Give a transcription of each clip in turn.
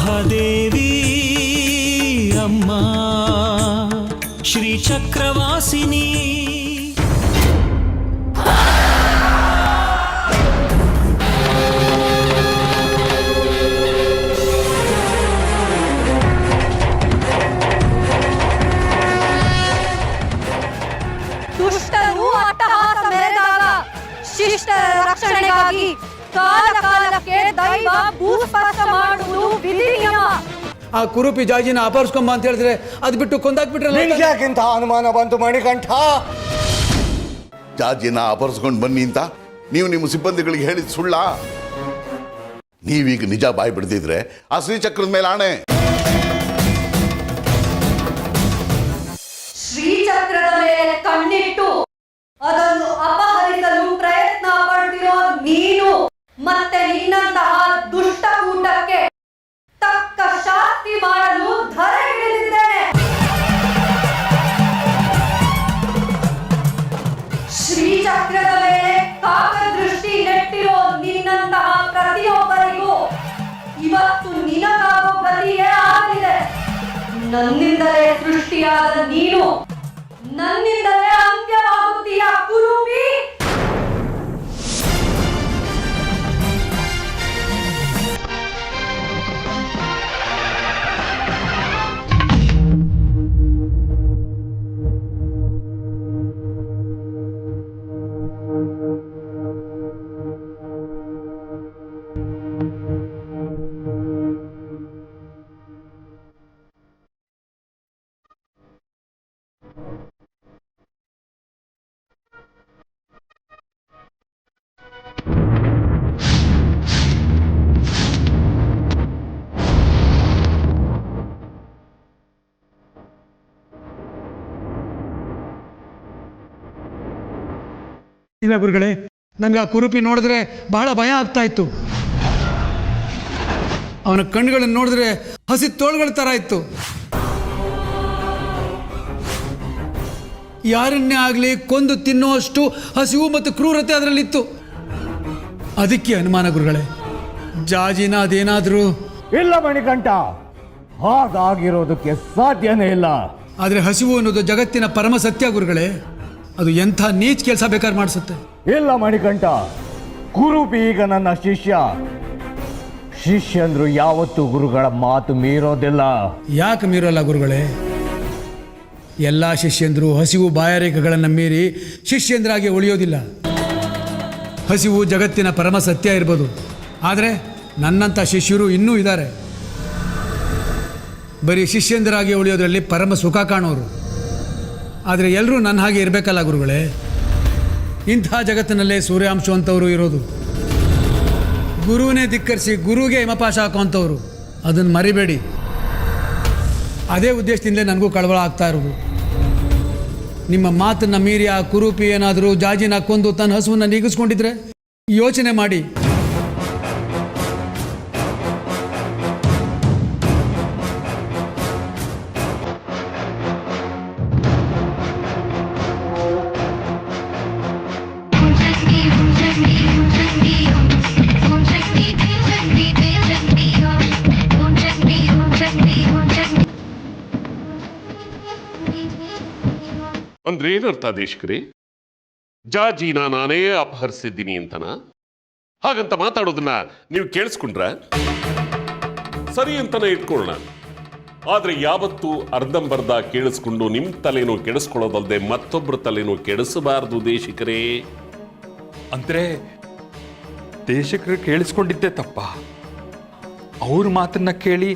ಮಹಾದೇವಿ ಅಮ್ಮ ಶ್ರೀ ಚಕ್ರವಾಸಿನಿ. ದುಷ್ಟರು ಅಟ್ಟಹಾಸ ಮೆರೆದಾಗ ಶಿಷ್ಟರ ರಕ್ಷಣೆಗಾಗಿ ಕಾಲ ಕಾಲಕ್ಕೆ ದೈವ ಭೂಸ್ಪರ್ಶ ಮಾಡುವುದು ವಿಧಿ ನಿಯಮ. ಆ ಕುರುಪಿ ಜಾಜಿನ ಅಪಹರಿಸ್ಕೊಂಬ ಅಂತ ಹೇಳಿದ್ರೆ ಅದು ಬಿಟ್ಟು ಕೊಂದಾಕ್ಬಿಟ್ರಲ್ಲ. ಯಾಕಿಂತ ಅನುಮಾನ ಬಂತು ಮಣಿಕಂಠ? ಜಾಜಿನ ಅಪಹರಿಸ್ಕೊಂಡು ಬನ್ನಿ ಅಂತ ನೀವು ನಿಮ್ಮ ಸಿಬ್ಬಂದಿಗಳಿಗೆ ಹೇಳಿದ ಸುಳ್ಳ? ನೀವೀಗ ನಿಜ ಬಾಯಿ ಬಿಡ್ತಿದ್ರೆ ಆ ಶ್ರೀಚಕ್ರದ ಮೇಲೆ ಆಣೆ. ಶ್ರೀಚಕ್ರದ ಮೇಲೆ ಕಣ್ಣಿಟ್ಟು ಅದನ್ನು ಅಪಹರಿಸಲು ಪ್ರಯತ್ನ ಪಡ್ತಿರೋ ನೀನು ಮತ್ತೆ ನಿನ್ನಂತಹ ದುಷ್ಟ ಕೂಟಕ್ಕೆ ತಕ್ಕ ಶಾಸ್ತಿ ಮಾಡಲು ಧರೆಗಿಳಿದಿದ್ದೇನೆ. ಶ್ರೀಚಕ್ರದ ಮೇಲೆ ಕಾಕದೃಷ್ಟಿ ನೆಟ್ಟಿರೋ ನಿನ್ನಂತಹ ಪ್ರತಿಯೊಬ್ಬರಿಗೂ ಇವತ್ತು ನಿನಗಾಗೋ ಗತಿಯೇ ಆಗಲಿದೆ. ನನ್ನಿಂದಲೇ ಸೃಷ್ಟಿಯಾದ ನೀನು ನನ್ನಿಂದಲೇ ಅಂತ್ಯವಾಗುತ್ತೀಯ ಕುರುಬಿ. ಇಲ್ಲ ಗುರುಗಳೇ, ನನಗೆ ಆ ಕುರುಪಿ ನೋಡಿದ್ರೆ ಬಹಳ ಭಯ ಆಗ್ತಾ ಇತ್ತು. ಅವನ ಕಣ್ಣುಗಳನ್ನು ನೋಡಿದ್ರೆ ಹಸಿ ತೋಳುಗಳ ಥರ ಇತ್ತು. ಯಾರನ್ನೇ ಆಗಲಿ ಕೊಂದು ತಿನ್ನುವಷ್ಟು ಹಸಿವು ಮತ್ತು ಕ್ರೂರತೆ ಅದರಲ್ಲಿತ್ತು. ಅದಕ್ಕೆ ಅನುಮಾನ ಗುರುಗಳೇ, ಜಾಜಿನ ಅದೇನಾದರೂ. ಇಲ್ಲ ಮಣಿಕಂಠ, ಹಾಗಾಗಿರೋದಕ್ಕೆ ಸಾಧ್ಯನೇ ಇಲ್ಲ. ಆದರೆ ಹಸಿವು ಅನ್ನೋದು ಜಗತ್ತಿನ ಪರಮ ಸತ್ಯ ಗುರುಗಳೇ. ಅದು ಎಂಥ ನೀಚ್ ಕೆಲಸ ಬೇಕಾದ್ರೆ ಮಾಡಿಸುತ್ತೆ. ಇಲ್ಲ ಮಣಿಕಂಠ, ಕುರುಬಿ ಈಗ ನನ್ನ ಶಿಷ್ಯ. ಶಿಷ್ಯಂದ್ರು ಯಾವತ್ತೂ ಗುರುಗಳ ಮಾತು ಮೀರೋದಿಲ್ಲ. ಯಾಕೆ ಮೀರೋಲ್ಲ ಗುರುಗಳೇ? ಎಲ್ಲ ಶಿಷ್ಯಂದ್ರು ಹಸಿವು ಬಾಯಾರಿಕೆಗಳನ್ನು ಮೀರಿ ಶಿಷ್ಯಂದ್ರಾಗಿ ಉಳಿಯೋದಿಲ್ಲ. ಹಸಿವು ಜಗತ್ತಿನ ಪರಮ ಸತ್ಯ ಇರ್ಬೋದು, ಆದರೆ ನನ್ನಂಥ ಶಿಷ್ಯರು ಇನ್ನೂ ಇದ್ದಾರೆ. ಬರೀ ಶಿಷ್ಯಂದ್ರಾಗಿ ಉಳಿಯೋದ್ರಲ್ಲಿ ಪರಮ ಸುಖ ಕಾಣೋರು. ಆದರೆ ಎಲ್ಲರೂ ನನ್ನ ಹಾಗೆ ಇರಬೇಕಲ್ಲ ಗುರುಗಳೇ. ಇಂಥ ಜಗತ್ತಿನಲ್ಲೇ ಸೂರ್ಯಾಂಶ ಅಂತವರು ಇರೋದು. ಗುರುವನ್ನೇ ಧಿಕ್ಕರಿಸಿ ಗುರುಗೆ ಹಿಮಪಾಶ ಹಾಕುವಂಥವ್ರು, ಅದನ್ನು ಮರಿಬೇಡಿ. ಅದೇ ಉದ್ದೇಶದಿಂದಲೇ ನನಗೂ ಕಳವಳ ಆಗ್ತಾ ಇರೋದು. ನಿಮ್ಮ ಮಾತನ್ನು ಮೀರಿ ಆ ಕುರೂಪಿ ಏನಾದರೂ ಜಾಜಿನ ಕೊಂದು ತನ್ನ ಹಸುವನ್ನು ನೀಗಿಸ್ಕೊಂಡಿದ್ರೆ ಯೋಚನೆ ಮಾಡಿ. ಅಂದ್ರೆ ಏನರ್ಥ ದೇಶಕ್ರಿ? ಜಾಜಿನ ನಾನೇ ಅಪಹರಿಸಿದ್ದೀನಿ ಅಂತನ? ಹಾಗಂತ ಮಾತಾಡೋದನ್ನ ನೀವು ಕೇಳಿಸ್ಕೊಂಡ್ರ ಸರಿ ಅಂತಾನೆ ಇಟ್ಕೊಳ್ಳೋಣ. ಆದ್ರೆ ಯಾವತ್ತೂ ಅರ್ಧಂಬರ್ಧ ಕೇಳಿಸ್ಕೊಂಡು ನಿಮ್ ತಲೆನೂ ಕೆಡಿಸ್ಕೊಳ್ಳೋದಲ್ದೆ ಮತ್ತೊಬ್ಬರ ತಲೆನೂ ಕೆಡಿಸಬಾರದು ದೇಶಿಕರೇ. ಅಂದ್ರೆ ದೇಶಕರು ಕೇಳಿಸ್ಕೊಂಡಿದ್ದೆ ತಪ್ಪ? ಅವ್ರ ಮಾತನ್ನ ಕೇಳಿ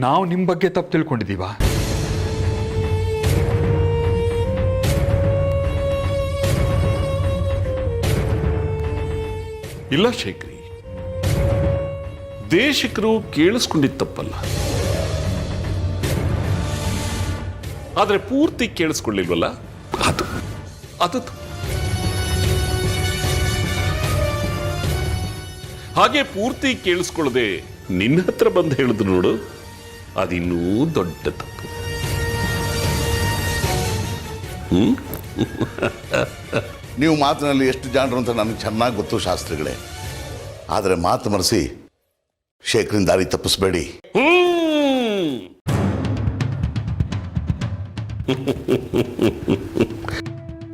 ನಾವು ನಿಮ್ಮ ಬಗ್ಗೆ ತಪ್ಪು ತಿಳ್ಕೊಂಡಿದೀವ? ಇಲ್ಲ ಶೇಖರಿ, ದೇಶಿಕರು ಕೇಳಿಸ್ಕೊಂಡಿದ್ದ ತಪ್ಪಲ್ಲ, ಆದ್ರೆ ಪೂರ್ತಿ ಕೇಳಿಸ್ಕೊಳ್ಳಿಲ್ವಲ್ಲ, ಅದು ಅದು ಹಾಗೆ ಪೂರ್ತಿ ಕೇಳಿಸ್ಕೊಳ್ಳದೆ ನಿನ್ನ ಹತ್ರ ಬಂದು ಹೇಳಿದ್ರು ನೋಡು, ಅದಿನ್ನೂ ದೊಡ್ಡ ತಪ್ಪು. ನೀವು ಮಾತಿನಲ್ಲಿ ಎಷ್ಟು ಜಾಣರು ಅಂತ ನನಗೆ ಚೆನ್ನಾಗಿ ಗೊತ್ತು ಶಾಸ್ತ್ರಿಗಳೇ. ಆದರೆ ಮಾತು ಮರೆಸಿ ಶೇಖರನ್ ದಾರಿ ತಪ್ಪಿಸ್ಬೇಡಿ.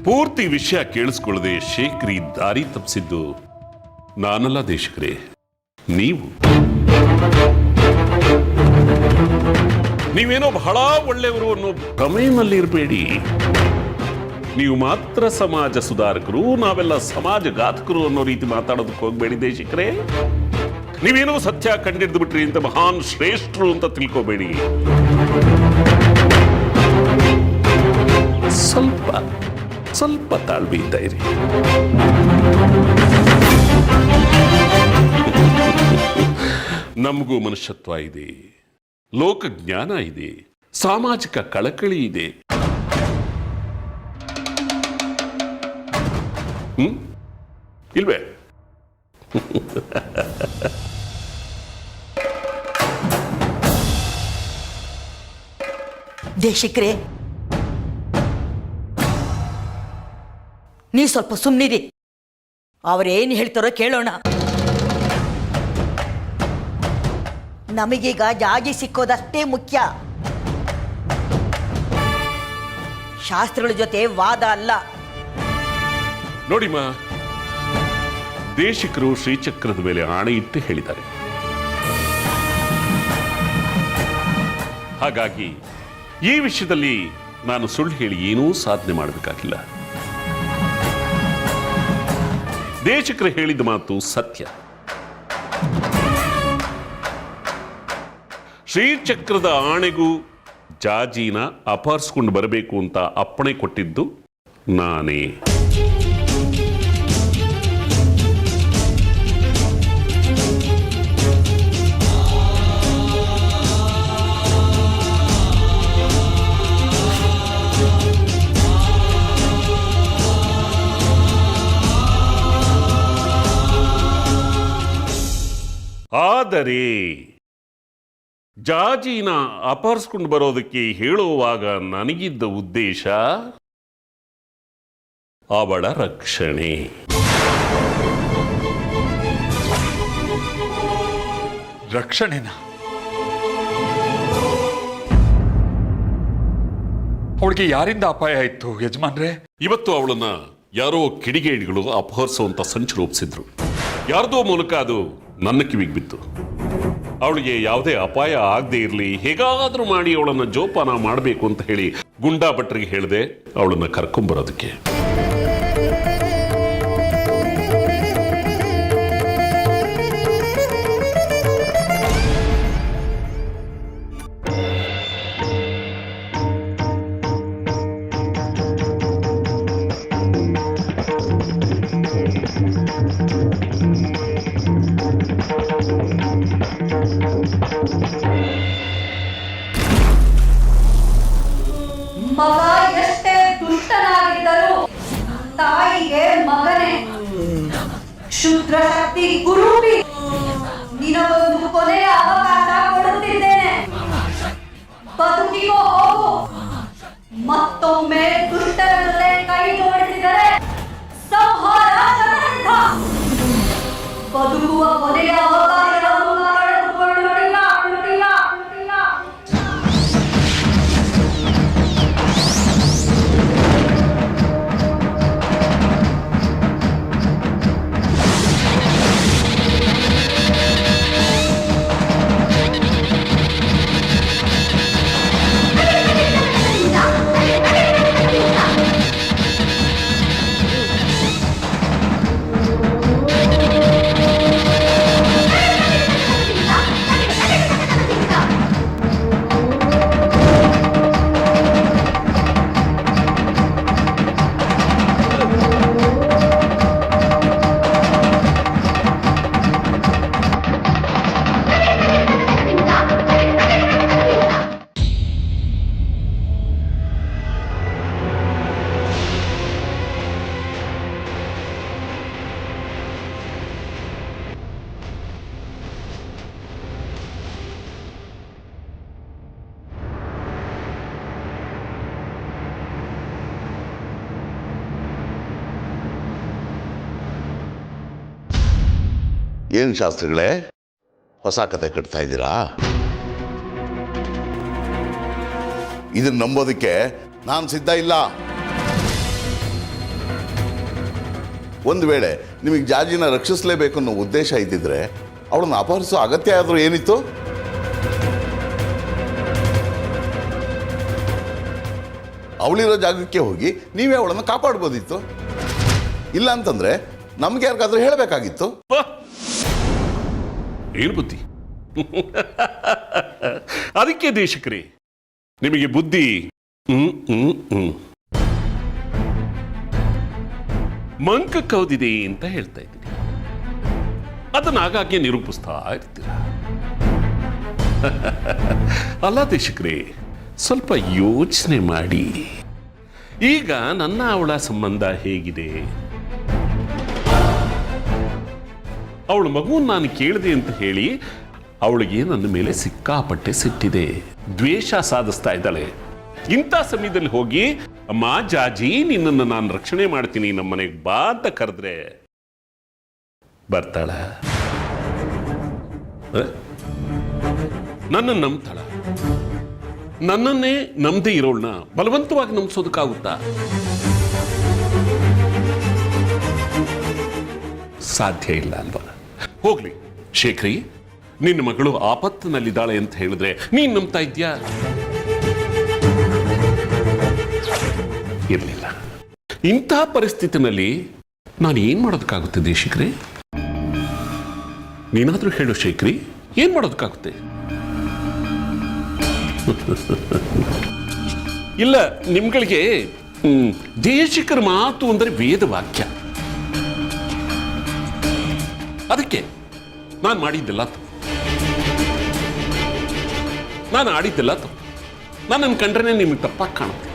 ಪೂರ್ತಿ ವಿಷಯ ಕೇಳಿಸ್ಕೊಳ್ಳದೆ ಶೇಖರಿ ದಾರಿ ತಪ್ಪಿಸಿದ್ದು ನಾನಲ್ಲ ದೇಶಕರೇ, ನೀವು. ನೀವೇನೋ ಬಹಳ ಒಳ್ಳೆಯವರು ಅನ್ನೋ ಭ್ರಮೆಯಲ್ಲಿ ಇರಬೇಡಿ. ನೀವು ಮಾತ್ರ ಸಮಾಜ ಸುಧಾರಕರು, ನಾವೆಲ್ಲ ಸಮಾಜಘಾತಕರು ಅನ್ನೋ ರೀತಿ ಮಾತಾಡೋದಕ್ಕೆ ಹೋಗ್ಬೇಡಿ ದೇಶಕರೇ. ನೀವೇನೋ ಸತ್ಯ ಕಂಡಿಡ್ದು ಬಿಟ್ರಿ ಅಂತ ಮಹಾನ್ ಶ್ರೇಷ್ಠರು ಅಂತ ತಿಳ್ಕೋಬೇಡಿ. ಸ್ವಲ್ಪ ಸ್ವಲ್ಪ ತಾಳ್ಮೆಯಿಂದ ಇರಿ. ನಮಗೂ ಮನುಷ್ಯತ್ವ ಇದೆ, ಲೋಕಜ್ಞಾನ ಇದೆ, ಸಾಮಾಜಿಕ ಕಳಕಳಿ ಇದೆ. ಇಲ್ವೇ? ದೇಶಿಕ್ರೆ, ನೀವು ಸ್ವಲ್ಪ ಸುಮ್ಮನಿರಿ. ಅವರೇನು ಹೇಳ್ತಾರೋ ಕೇಳೋಣ. ನಮಗೀಗ ಜಾಗಿ ಸಿಕ್ಕೋದಷ್ಟೇ ಮುಖ್ಯ, ಶಾಸ್ತ್ರಗಳ ಜೊತೆ ವಾದ ಅಲ್ಲ. ನೋಡಿಮ್ಮ, ದೇಶಿಕರು ಶ್ರೀಚಕ್ರದ ಮೇಲೆ ಆಣೆ ಇಟ್ಟು ಹೇಳಿದ್ದಾರೆ. ಹಾಗಾಗಿ ಈ ವಿಷಯದಲ್ಲಿ ನಾನು ಸುಳ್ಳು ಹೇಳಿ ಏನೂ ಸಾಧನೆ ಮಾಡಬೇಕಾಗಿಲ್ಲ. ದೇಶಿಕರು ಹೇಳಿದ ಮಾತು ಸತ್ಯ. ಶ್ರೀಚಕ್ರದ ಆಣೆಗೂ ಜಾಜಿನ ಅಪಹರಿಸ್ಕೊಂಡು ಬರಬೇಕು ಅಂತ ಅಪ್ಪಣೆ ಕೊಟ್ಟಿದ್ದು ನಾನೇ. ಆದರೆ ಜಾಜಿನ ಅಪಹರಿಸ್ಕೊಂಡು ಬರೋದಕ್ಕೆ ಹೇಳುವಾಗ ನನಗಿದ್ದ ಉದ್ದೇಶ ಅವಳ ರಕ್ಷಣೆ. ರಕ್ಷಣೆನ? ಅವಳಿಗೆ ಯಾರಿಂದ ಅಪಾಯ ಆಯ್ತು ಯಜಮಾನ್ರೆ? ಇವತ್ತು ಅವಳನ್ನ ಯಾರೋ ಕಿಡಿಗೇಡಿಗಳು ಅಪಹರಿಸುವಂತ ಸಂಚು ರೂಪಿಸಿದ್ರು. ಯಾರ್ದೋ ಮೂಲಕ ಅದು ನನ್ನ ಕಿವಿಗೆ ಬಿತ್ತು. ಅವಳಿಗೆ ಯಾವುದೇ ಅಪಾಯ ಆಗದೆ ಇರಲಿ, ಹೇಗಾದ್ರೂ ಮಾಡಿ ಅವಳನ್ನ ಜೋಪಾನ ಮಾಡಬೇಕು ಅಂತ ಹೇಳಿ ಗುಂಡಾ ಭಟ್ರಿಗೆ ಹೇಳಿದೆ ಅವಳನ್ನ ಕರ್ಕೊಂಬರೋದಕ್ಕೆ. ಮಗ ಎಷ್ಟೇ ದುಷ್ಟನಾಗಿದ್ದರೂ ತಾಯಿಗೆ ಮಗನೇ. ಕ್ಷುದ್ರ ಶಕ್ತಿ ಗುರುಪಿ, ನಿನಗೊಂದು ಕೊನೆಯ ಅವಕಾಶ ಕೊಡುತ್ತಿದ್ದೇನೆ. ಬದುಕಿಗೋ ಹೋಗು. ಮತ್ತೊಮ್ಮೆ ದುಷ್ಟರ ಜೊತೆ ಕೈ ಜೋಡಿಸಿದರೆ ಸಂಹಾರ ಶತಸಿದ್ಧ. ಬದುಕುವ ಕೊನೆಯ ಅವಕಾಶವನ್ನು ಕಳೆದುಕೊಳ್ಳುವುದಿಲ್ಲ. ಏನು ಶಾಸ್ತ್ರಿಗಳೇ, ಹೊಸ ಕತೆ ಕಟ್ತಾ ಇದ್ದೀರಾ? ಇದನ್ನ ನಂಬೋದಕ್ಕೆ ನಾನು ಸಿದ್ಧ ಇಲ್ಲ. ಒಂದು ವೇಳೆ ನಿಮಗೆ ಜಾಜಿನ ರಕ್ಷಿಸಲೇಬೇಕು ಅನ್ನೋ ಉದ್ದೇಶ ಇದ್ದಿದ್ರೆ ಅವಳನ್ನು ಅಪಹರಿಸೋ ಅಗತ್ಯ ಆದರೂ ಏನಿತ್ತು? ಅವಳಿರೋ ಜಾಗಕ್ಕೆ ಹೋಗಿ ನೀವೇ ಅವಳನ್ನು ಕಾಪಾಡ್ಬೋದಿತ್ತು. ಇಲ್ಲ ಅಂತಂದ್ರೆ ನಮ್ಗೆ ಯಾರಿಗಾದ್ರೂ ಹೇಳಬೇಕಾಗಿತ್ತು. ಏನು ಬುದ್ಧಿ? ಅದಕ್ಕೆ ದೇಶಕರೇ ನಿಮಗೆ ಬುದ್ಧಿ ಮಂಕ ಕೌದಿದೆ ಅಂತ ಹೇಳ್ತಾ ಇದ್ದೀನಿ. ಅದನ್ನ ಆಗಾಗ್ಗೆ ನಿರೂಪಿಸ್ತಾ ಇರ್ತೀರ. ಅಲ್ಲ ದೇಶಕರೇ, ಸ್ವಲ್ಪ ಯೋಚನೆ ಮಾಡಿ. ಈಗ ನನ್ನ ಅವಳ ಸಂಬಂಧ ಹೇಗಿದೆ? ಅವಳ ಮಗುವನ್ನು ನಾನು ಕೇಳಿದೆ ಅಂತ ಹೇಳಿ ಅವಳಿಗೆ ನನ್ನ ಮೇಲೆ ಸಿಕ್ಕಾಪಟ್ಟೆ ಸಿಟ್ಟಿದೆ, ದ್ವೇಷ ಸಾಧಿಸ್ತಾ ಇದ್ದಾಳೆ. ಇಂಥ ಸಮಯದಲ್ಲಿ ಹೋಗಿ ಅಮ್ಮ ಜಾಜಿ ನಿನ್ನನ್ನು ನಾನು ರಕ್ಷಣೆ ಮಾಡ್ತೀನಿ, ನಮ್ಮ ಮನೆಗೆ ಬಾ ಅಂತ ಕರೆದ್ರೆ ಬರ್ತಾಳ? ನನ್ನನ್ನು ನಂಬ್ತಾಳ? ನನ್ನನ್ನೇ ನಂಬದೇ ಇರೋಳನ್ನ ಬಲವಂತವಾಗಿ ನಂಬಿಸೋದಕ್ಕಾಗುತ್ತಾ? ಸಾಧ್ಯ ಇಲ್ಲ ಅಲ್ವಾ? ಹೋಗ್ಲಿ ಶೇಖರಿ, ನಿನ್ನ ಮಗಳು ಆಪತ್ತಿನಲ್ಲಿದ್ದಾಳೆ ಅಂತ ಹೇಳಿದ್ರೆ ನೀನ್ ನಂಬ್ತಾ ಇದ್ಯಾ? ಇರಲಿಲ್ಲ. ಇಂತಹ ಪರಿಸ್ಥಿತಿನಲ್ಲಿ ನಾನು ಏನ್ ಮಾಡೋದಕ್ಕಾಗುತ್ತೆ ದೇಶಿಕ್ರೆ? ನೀನಾದ್ರೂ ಹೇಳು ಶೇಖರಿ, ಏನ್ ಮಾಡೋದಕ್ಕಾಗುತ್ತೆ? ಇಲ್ಲ, ನಿಮ್ಗಳಿಗೆ ದೇಶಿಕರ ಮಾತು ಅಂದರೆ ವೇದವಾಕ್ಯ. ಅದಕ್ಕೆ ನಾನು ಮಾಡಿದ್ದೆಲ್ಲ ನಾನು ಆಡಿದ್ದೆಲ್ಲ ತಪ್ಪು. ನನ್ನನ್ನು ಕಂಡ್ರೆ ನಿಮಗೆ ತಪ್ಪಾಗಿ ಕಾಣುತ್ತೆ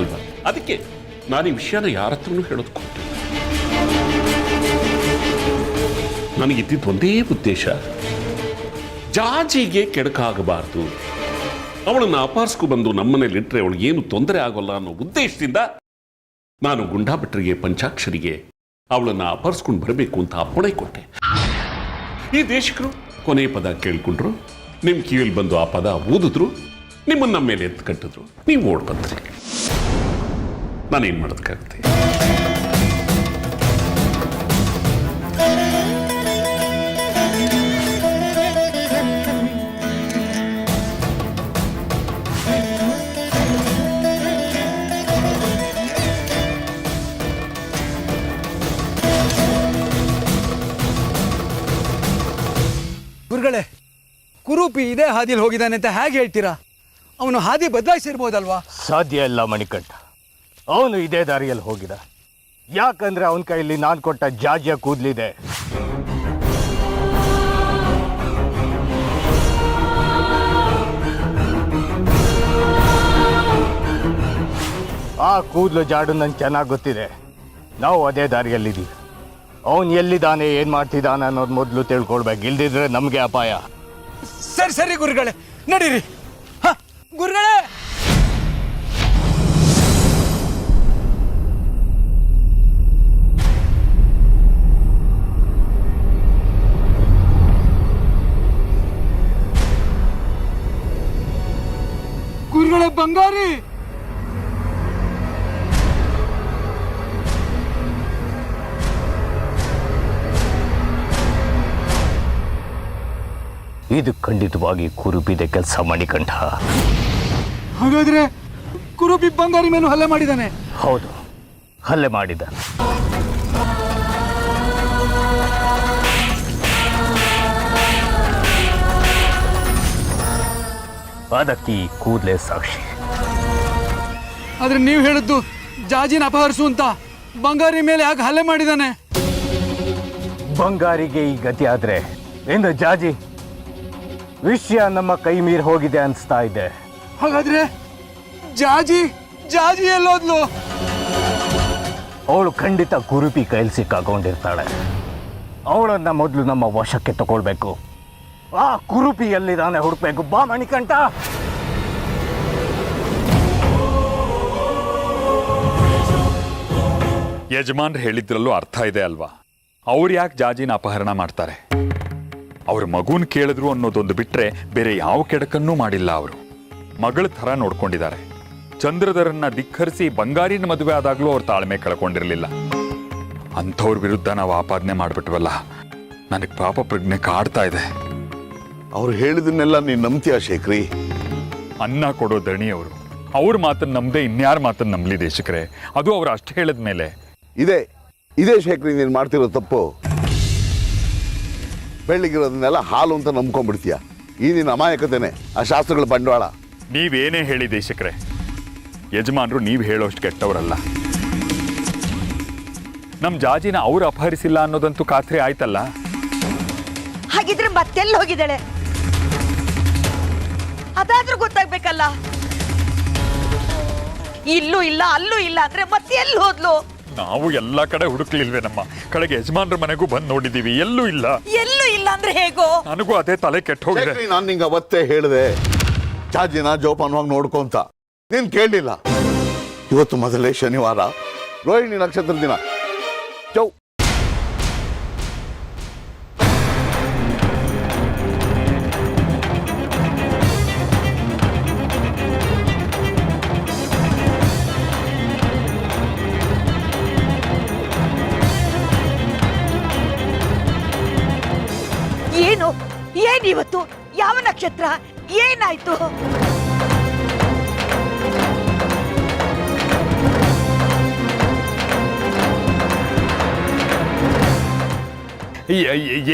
ಅಲ್ವಾ? ಅದಕ್ಕೆ ನಾನು ಈ ವಿಷಯನ ಯಾರ ಹತ್ರನೂ ಹೇಳೋದು ಕೊಟ್ಟೆ. ನನಗಿದ್ದಿದ್ದು ಒಂದೇ ಉದ್ದೇಶ, ಜಾಜಿಗೆ ಕೆಡಕಾಗಬಾರ್ದು, ಅವಳನ್ನು ಅಪಹರಿಸ್ಕೊ ಬಂದು ನಮ್ಮನೇಲಿಟ್ಟರೆ ಅವಳಿಗೆ ಏನು ತೊಂದರೆ ಆಗೋಲ್ಲ ಅನ್ನೋ ಉದ್ದೇಶದಿಂದ ನಾನು ಗುಂಡಾ ಭಟ್ರಿಗೆ, ಪಂಚಾಕ್ಷರಿಗೆ ಅವಳನ್ನು ಅಪಹರಿಸ್ಕೊಂಡು ಬರಬೇಕು ಅಂತ ಅಪ್ಪಣೆ ಕೊಟ್ಟೆ. ಈ ದೇಶಕರು ಕೊನೆ ಪದ ಕೇಳ್ಕೊಂಡ್ರು, ನಿಮ್ಮ ಕಿವಿಯಲ್ಲಿ ಬಂದು ಆ ಪದ ಊದಿದ್ರು, ನಿಮ್ಮನ್ನು ನಮ್ಮ ಮೇಲೆ ಎತ್ತು ಕಟ್ಟಿದ್ರು, ನೀವು ಓಡ್ ಬಂದ್ರಿ. ನಾನೇನು ಮಾಡೋದಕ್ಕಾಗುತ್ತೆ? ಗುರುಗಳೇ, ಕುರೂಪಿ ಇದೇ ಹಾದಿಯಲ್ಲಿ ಹೋಗಿದ್ದಾನೆ ಅಂತ ಹೇಗೆ ಹೇಳ್ತೀರಾ? ಅವನು ಹಾದಿ ಬದಲಾಯಿಸಿರ್ಬೋದಲ್ವಾ? ಸಾಧ್ಯ ಇಲ್ಲ ಮಣಿಕಂಠ, ಅವನು ಇದೇ ದಾರಿಯಲ್ಲಿ ಹೋಗಿದ. ಯಾಕಂದ್ರೆ ಅವನ ಕೈಯಲ್ಲಿ ನಾನು ಕೊಟ್ಟ ಜಾಜಿಯ ಕೂದಲಿದೆ. ಆ ಕೂದಲು ಜಾಡು ನಂಗೆ ಚೆನ್ನಾಗಿ ಗೊತ್ತಿದೆ. ನಾವು ಅದೇ ದಾರಿಯಲ್ಲಿದ್ದೀವಿ. ಅವನು ಎಲ್ಲಿದ್ದಾನೆ, ಏನು ಮಾಡ್ತಿದ್ದಾನೆ ಅನ್ನೋದು ಮೊದಲು ತಿಳ್ಕೊಳ್ಬೇಕು. ಇಲ್ದಿದ್ರೆ ನಮಗೆ ಅಪಾಯ. ಸರಿ ಸರಿ ಗುರುಗಳೇ, ನಡೀರಿ. ಗುರುಗಳೇ, ಗುರುಗಳೇ, ಬಂಗಾರಿ ಇದು ಖಂಡಿತವಾಗಿ ಕುರುಪಿದೆ ಕೆಲಸ ಮಣಿಕಂಠ. ಹಾಗಾದ್ರೆ ಕುರೂಪಿ ಬಂಗಾರಿ ಮೇಲೂ ಹಲ್ಲೆ ಮಾಡಿದ್ದಾನೆ? ಹೌದು, ಹಲ್ಲೆ ಮಾಡಿದ. ಅದಕ್ಕೆ ಈ ಕೂದಲೇ ಸಾಕ್ಷಿ. ಆದ್ರೆ ನೀವು ಹೇಳಿದ್ದು ಜಾಜಿನ ಅಪಹರಿಸು ಅಂತ, ಬಂಗಾರಿ ಮೇಲೆ ಯಾಕೆ ಹಲ್ಲೆ ಮಾಡಿದ್ದಾನೆ? ಬಂಗಾರಿಗೆ ಈ ಗತಿ ಆದ್ರೆ ಏನು ಜಾಜಿ? ವಿಷಯ ನಮ್ಮ ಕೈ ಮೀರಿ ಹೋಗಿದೆ ಅನಿಸ್ತಾ ಇದೆ. ಹಾಗಾದ್ರೆ ಜಾಜಿ ಜಾಜಿ ಎಲ್ಲೋದ್ಲು? ಅವಳು ಖಂಡಿತ ಕುರುಪಿ ಕೈಲಿ ಸಿಕ್ಕಾಕೊಂಡಿರ್ತಾಳೆ. ಅವಳನ್ನ ಮೊದಲು ನಮ್ಮ ವಶಕ್ಕೆ ತಗೊಳ್ಬೇಕು. ಆ ಕುರುಪಿ ಎಲ್ಲಿದ್ದಾನೆ ಹುಡುಕ್ಬೇಕು. ಬಾ ಮಣಿಕಂಠ. ಯಜಮಾನ್ರು ಹೇಳಿದ್ರಲ್ಲೂ ಅರ್ಥ ಇದೆ ಅಲ್ವಾ? ಅವ್ರು ಯಾಕೆ ಜಾಜಿನ ಅಪಹರಣ ಮಾಡ್ತಾರೆ? ಅವ್ರ ಮಗುನ್ ಕೇಳಿದ್ರು ಅನ್ನೋದೊಂದು ಬಿಟ್ರೆ ಬೇರೆ ಯಾವ ಕೆಡಕನ್ನೂ ಮಾಡಿಲ್ಲ. ಅವರು ಮಗಳ ಥರ ನೋಡ್ಕೊಂಡಿದ್ದಾರೆ. ಚಂದ್ರಧರನ್ನ ಧಿಕ್ಕರಿಸಿ ಬಂಗಾರಿನ ಮದುವೆ ಆದಾಗ್ಲೂ ಅವ್ರ ತಾಳ್ಮೆ ಕಳ್ಕೊಂಡಿರ್ಲಿಲ್ಲ. ಅಂಥವ್ರ ವಿರುದ್ಧ ನಾವು ಆಪಾದನೆ ಮಾಡ್ಬಿಟ್ವಲ್ಲ, ನನಗೆ ಪಾಪ ಪ್ರಜ್ಞೆ ಕಾಡ್ತಾ ಇದೆ. ಅವ್ರು ಹೇಳಿದನ್ನೆಲ್ಲ ನೀನು ನಂಬ್ತೀಯ ಶೇಖರಿ? ಅನ್ನ ಕೊಡೋ ದಣಿ ಅವರು. ಅವ್ರ ಮಾತನ್ನ ನಂಬದೆ ಇನ್ಯಾರ ಮಾತನ್ನ ನಂಬಲಿ ದೇಶಕರೇ? ಅದು ಅವ್ರು ಅಷ್ಟು ಹೇಳಿದ ಮೇಲೆ. ಇದೇ ಶೇಖರಿ ನೀನು ಮಾಡ್ತಿರೋ ತಪ್ಪು. ಬೆಳ್ಳಿಗಿರೋದನ್ನೆಲ್ಲ ಹಾಲು ಅಂತ ನಂಬ್ಕೊಂಡ್ಬಿಡ್ತೀಯ. ಈ ನಿನ್ನ ಅಮಾಯಕತೆನೆ ಆ ಶಾಸ್ತ್ರಗಳ ಬಂಡವಾಳ. ನೀವೇನೇ ಹೇಳಿ ದೇಶಕರೇ, ಯಜಮಾನ್ರು ನೀವು ಹೇಳೋಷ್ಟು ಕೆಟ್ಟವರಲ್ಲ. ನಮ್ ಜಾಜಿನ ಅವ್ರು ಅಪಹರಿಸಿಲ್ಲ ಅನ್ನೋದಂತೂ ಖಾತ್ರಿ ಆಯ್ತಲ್ಲ. ಹಾಗಿದ್ರೆ ಮತ್ತೆಲ್ಲಿ ಹೋಗಿದ್ದಾಳೆ ಅದಾದ್ರೂ ಗೊತ್ತಾಗ್ಬೇಕಲ್ಲ. ಇಲ್ಲೂ ಇಲ್ಲ ಅಲ್ಲೂ ಇಲ್ಲ ಅಂದ್ರೆ ಮತ್ತೆ ಎಲ್ಲಿ ಹೋದ್ಲು? ನಾವು ಎಲ್ಲಾ ಕಡೆ ಹುಡುಕ್ಲಿಲ್ವೇ? ನಮ್ಮ ಕಡೆಗೆ ಯಜಮಾನ್ರ ಮನೆಗೂ ಬಂದು ನೋಡಿದೀವಿ, ಎಲ್ಲೂ ಇಲ್ಲ. ಎಲ್ಲೂ ಇಲ್ಲ ಅಂದ್ರೆ ಹೇಗೋ? ನನಗೂ ಅದೇ ತಲೆ ಕೆಟ್ಟ ಹೋಗಿದೆ. ನಾನು ನಿಂಗೆ ಅವತ್ತೇ ಹೇಳಿದೆ ಜಾಜಿನ ಜೋಪಾನವಾಗಿ ನೋಡ್ಕೊಂತ. ನೀನ್ ಕೇಳಲಿಲ್ಲ. ಇವತ್ತು ಮೊದಲೇ ಶನಿವಾರ, ರೋಹಿಣಿ ನಕ್ಷತ್ರ ದಿನ. ಚೌ ಏನಿವತ್ತು? ಯಾವ ನಕ್ಷತ್ರ? ಏನಾಯ್ತು?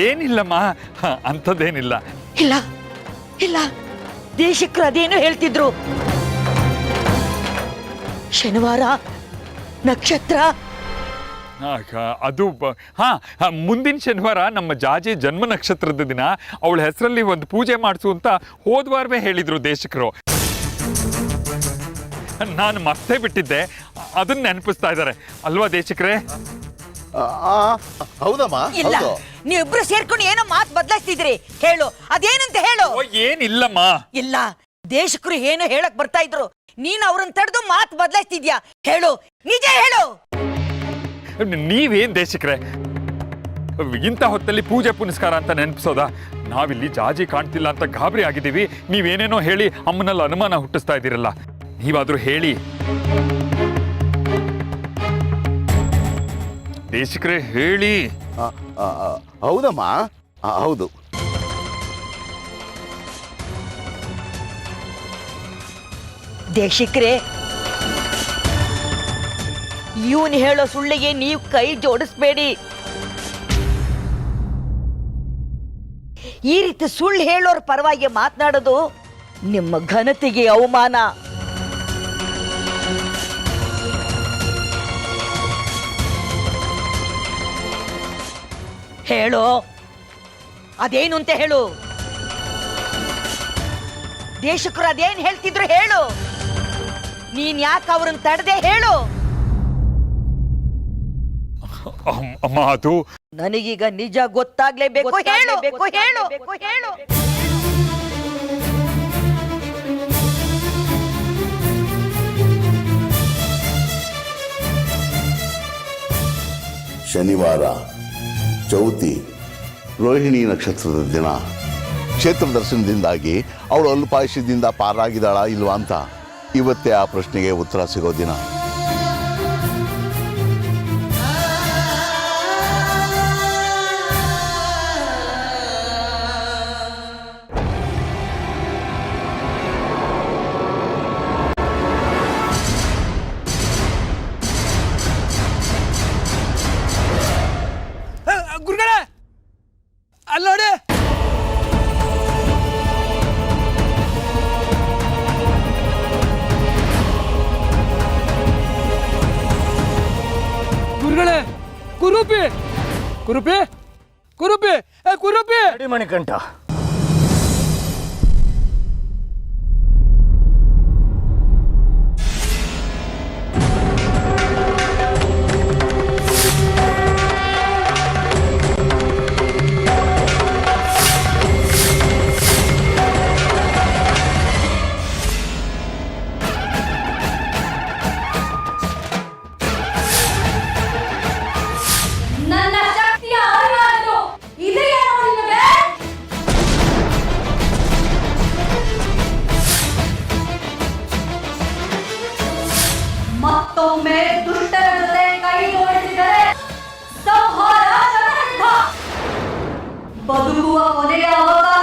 ಏನಿಲ್ಲಮ್ಮ, ಅಂಥದ್ದೇನಿಲ್ಲ. ಇಲ್ಲ ಇಲ್ಲ, ದೇಶಕ್ರು ಅದೇನು ಹೇಳ್ತಿದ್ರು. ಶನಿವಾರ ನಕ್ಷತ್ರ. ಅದು ಮುಂದಿನ ಶನಿವಾರ ನಮ್ಮ ಜಾಜಿ ಜನ್ಮ ನಕ್ಷತ್ರದ ದಿನ. ಅವಳ ಹೆಸರಲ್ಲಿ ಒಂದು ಪೂಜೆ ಮಾಡಿಸು ಅಂತ ಹೋದ್ವಾರವೇ ಹೇಳಿದ್ರು ದೇಶಕರು. ನಾನು ಮರ್ತೇ ಬಿಟ್ಟಿದ್ದೆ, ಅದನ್ನ ನೆನಪಿಸ್ತಾ ಇದ್ದಾರೆ ಅಲ್ವಾ ದೇಶಕರೇ? ಹೌದಮ್ಮ. ಇಲ್ಲ, ನೀವಿಬ್ರು ಸೇರ್ಕೊಂಡು ಏನೋ ಮಾತು ಬದಲಾಯಿಸ್ತಿದ್ರಿ. ಹೇಳು, ಅದೇನಂತ ಹೇಳು. ಏನಿಲ್ಲಮ್ಮ. ಇಲ್ಲ, ದೇಶಕರು ಏನೋ ಹೇಳಕ್ ಬರ್ತಾ ಇದ್ರು, ನೀನು ಅವ್ರನ್ನ ತಡೆದು ಮಾತು ಬದಲಾಯಿಸ್ತಿದ್ಯಾ. ಹೇಳು, ನಿಜ ಹೇಳು. ನೀವೇನ್ ದೇಶಕ್ರೆ ಇಂಥ ಹೊತ್ತಲ್ಲಿ ಪೂಜೆ ಪುನಸ್ಕಾರ ಅಂತ ನೆನಪಿಸೋದಾ? ನಾವಿಲ್ಲಿ ಜಾಜಿ ಕಾಣ್ತಿಲ್ಲ ಅಂತ ಗಾಬರಿ ಆಗಿದ್ದೀವಿ. ನೀವೇನೇನೋ ಹೇಳಿ ಅಮ್ಮನಲ್ಲಿ ಅನುಮಾನ ಹುಟ್ಟಿಸ್ತಾ ಇದ್ದೀರಲ್ಲ, ನೀವಾದ್ರೂ ಹೇಳಿ ದೇಶಕ್ರೆ, ಹೇಳಿ. ಹೌದಮ್ಮ, ಹೌದು. ದೇಶಕ್ರೆ, ಇವನು ಹೇಳೋ ಸುಳ್ಳಿಗೆ ನೀವು ಕೈ ಜೋಡಿಸ್ಬೇಡಿ. ಈ ರೀತಿ ಸುಳ್ಳು ಹೇಳೋರ ಪರವಾಗಿ ಮಾತನಾಡೋದು ನಿಮ್ಮ ಘನತೆಗೆ ಅವಮಾನ. ಹೇಳು, ಅದೇನು ಅಂತ ಹೇಳು. ದೇಶಕರು ಅದೇನು ಹೇಳ್ತಿದ್ರು ಹೇಳು. ನೀನ್ ಯಾಕೆ ಅವ್ರನ್ನ ತಡೆದೆ ಹೇಳು. ಅಮ್ಮ, ಅದು ನನಗೀಗ ನಿಜ ಗೊತ್ತಾಗ್ಲೇಬೇಕು. ಹೇಳು, ಹೇಳು, ಹೇಳು. ಶನಿವಾರ, ಚೌತಿ, ರೋಹಿಣಿ ನಕ್ಷತ್ರದ ದಿನ. ಕ್ಷೇತ್ರ ದರ್ಶನದಿಂದಾಗಿ ಅವಳು ಅಲ್ಪಾಯುಷ್ಯದಿಂದ ಪಾರಾಗಿದ್ದಾಳ ಇಲ್ವಾ ಅಂತ ಇವತ್ತೇ ಆ ಪ್ರಶ್ನೆಗೆ ಉತ್ತರ ಸಿಗೋ ದಿನ. ಗುರುಗಳೇ, ಅಲ್ಲಿ ನೋಡಿ. ಗುರುಗಳೇ, ಕುರುಪಿ ಕುರುಪಿ ಕುರುಪಿ ಕುರುಪಿ ಮಣಿಕಂಠ, ನನ್ನ ಶಕ್ತಿಯ ಮತ್ತೊಮ್ಮೆ ದುಷ್ಟರ ಜೊತೆ ಕೈ ಜೋಡಿಸಿದರೆ ಸಂಹಾರ ಶತಸಿದ್ಧ. ಬದುಕುವ ಕೊನೆಯ ಅವಕಾಶ